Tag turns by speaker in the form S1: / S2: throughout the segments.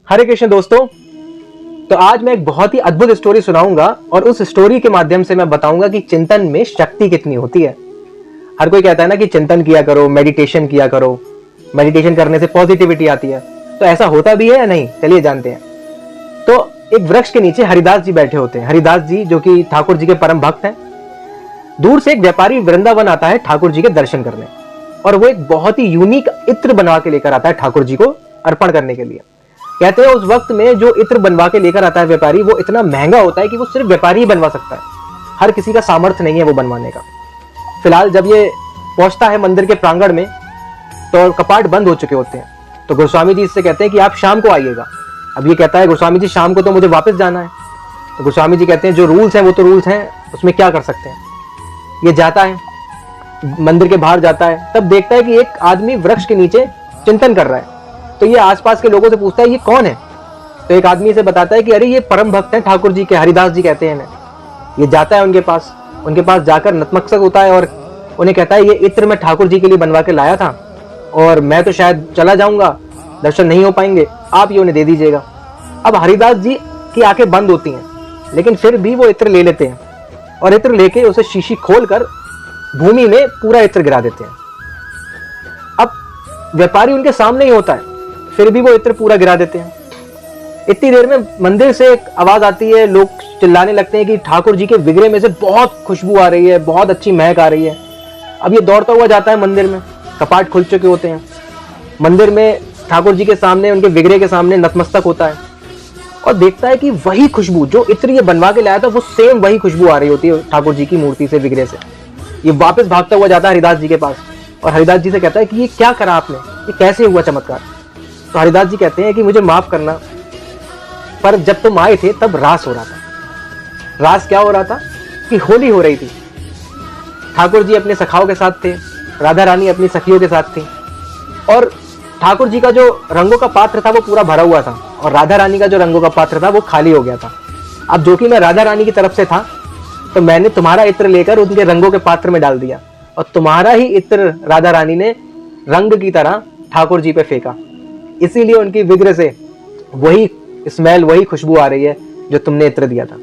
S1: हरे कृष्ण दोस्तों। तो आज मैं एक बहुत ही अद्भुत स्टोरी सुनाऊंगा और उस स्टोरी के माध्यम से मैं बताऊंगा कि चिंतन में शक्ति कितनी होती है। हर कोई कहता है ना कि चिंतन किया करो, मेडिटेशन किया करो, मेडिटेशन करने से पॉजिटिविटी आती है। तो ऐसा होता भी है या नहीं, चलिए जानते हैं। तो एक वृक्ष के नीचे हरिदास जी बैठे होते हैं। हरिदास जी जो कि ठाकुर जी के परम भक्त हैं। दूर से एक व्यापारी वृंदावन आता है ठाकुर जी के दर्शन करने, और वो एक बहुत ही यूनिक इत्र बनवा के लेकर आता है ठाकुर जी को अर्पण करने के लिए। कहते हैं उस वक्त में जो इत्र बनवा के लेकर आता है व्यापारी, वो इतना महंगा होता है कि वो सिर्फ व्यापारी ही बनवा सकता है, हर किसी का सामर्थ्य नहीं है वो बनवाने का। फिलहाल जब ये पहुंचता है मंदिर के प्रांगण में तो कपाट बंद हो चुके होते हैं। तो गोस्वामी जी इससे कहते हैं कि आप शाम को आइएगा। अब ये कहता है गोस्वामी जी शाम को तो मुझे वापस जाना है। तो गोस्वामी जी कहते हैं जो रूल्स हैं वो तो रूल्स हैं, उसमें क्या कर सकते हैं। ये जाता है, मंदिर के बाहर जाता है, तब देखता है कि एक आदमी वृक्ष के नीचे चिंतन कर रहा है। तो ये आसपास के लोगों से पूछता है ये कौन है। तो एक आदमी से बताता है कि अरे ये परम भक्त हैं ठाकुर जी के, हरिदास जी कहते हैं इन्हें। ये जाता है उनके पास जाकर नतमस्तक होता है और उन्हें कहता है ये इत्र मैं ठाकुर जी के लिए बनवा के लाया था और मैं तो शायद चला जाऊंगा, दर्शन नहीं हो पाएंगे, आप ये उन्हें दे दीजिएगा। अब हरिदास जी की आंखें बंद होती हैं, लेकिन फिर भी वो इत्र ले लेते हैं और इत्र लेके उसे शीशी खोलकर भूमि में पूरा इत्र गिरा देते हैं। अब व्यापारी उनके सामने ही होता है, फिर भी वो इत्र पूरा गिरा देते हैं। इतनी देर में मंदिर से एक आवाज आती है, लोग चिल्लाने लगते हैं कि ठाकुर जी के विग्रह में से बहुत खुशबू आ रही है, बहुत अच्छी महक आ रही है। अब ये दौड़ता हुआ जाता है मंदिर में, कपाट खुल चुके होते हैं। मंदिर में ठाकुर जी के सामने, उनके विग्रह के सामने नतमस्तक होता है और देखता है कि वही खुशबू जो इत्र ये बनवा के लाया था, वो सेम वही खुशबू आ रही होती है ठाकुर जी की मूर्ति से, विग्रह से। ये वापस भागता हुआ जाता है हरिदास जी के पास और हरिदास जी से कहता है कि ये क्या करा आपने, ये कैसे हुआ चमत्कार। तो हरिदास जी कहते हैं कि मुझे माफ करना, पर जब तुम आए थे तब रास हो रहा था। रास क्या हो रहा था कि होली हो रही थी। ठाकुर जी अपने सखाओं के साथ थे, राधा रानी अपनी सखियों के साथ थी और ठाकुर जी का जो रंगों का पात्र था वो पूरा भरा हुआ था और राधा रानी का जो रंगों का पात्र था वो खाली हो गया था। अब जो कि मैं राधा रानी की तरफ से था, तो मैंने तुम्हारा इत्र लेकर उनके रंगों के पात्र में डाल दिया और तुम्हारा ही इत्र राधा रानी ने रंग की तरह ठाकुर जी पे फेंका। इसीलिए उनकी विग्रह से वही स्मेल, वही खुशबू आ रही है जो तुमने इत्र दिया था।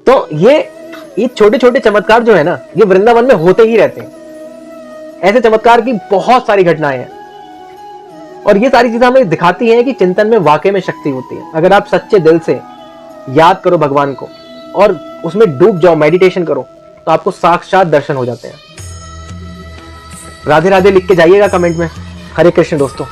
S1: तो ये छोटे छोटे चमत्कार जो है ना, ये वृंदावन में होते ही रहते हैं। ऐसे चमत्कार की बहुत सारी घटनाएं हैं और ये सारी चीजें हमें दिखाती हैं कि चिंतन में वाकई में शक्ति होती है। अगर आप सच्चे दिल से याद करो भगवान को और उसमें डूब जाओ, मेडिटेशन करो, तो आपको साक्षात दर्शन हो जाते हैं। राधे राधे लिख के जाइएगा कमेंट में। हरे कृष्ण दोस्तों।